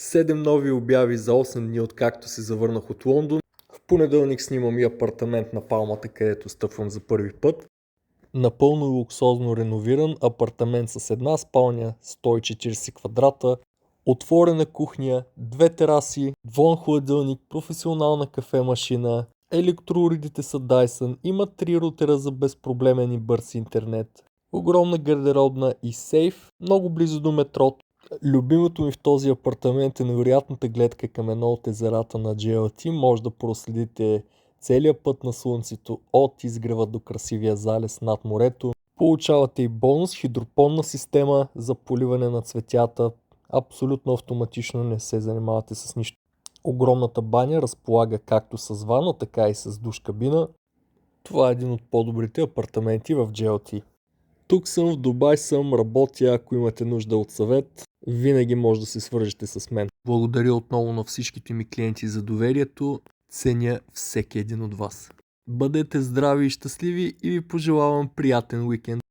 7 нови обяви за 8 дни откакто се завърнах от Лондон. В понеделник снимам и апартамент на Палмата, където стъпвам за първи път. Напълно луксозно реновиран апартамент с една спалня, 140 квадрата, отворена кухня, 2 тераси, двоен хладилник, професионална кафе-машина, електроуредите са Dyson, има 3 рутера за безпроблемен и бърз интернет, огромна гардеробна и сейф, много близо до метрото. Любимото ми в този апартамент е невероятната гледка към едно от езерата на GLT. Може да проследите целият път на слънцето от изгрева до красивия залез над морето. Получавате и бонус хидропонна система за поливане на цветята. Абсолютно автоматично, не се занимавате с нищо. Огромната баня разполага както с вана, така и с душ кабина. Това е един от по-добрите апартаменти в GLT. Тук съм, в Дубай съм, работя, ако имате нужда от съвет, винаги може да се свържете с мен. Благодаря отново на всичките ми клиенти за доверието, ценя всеки един от вас. Бъдете здрави и щастливи и ви пожелавам приятен уикенд.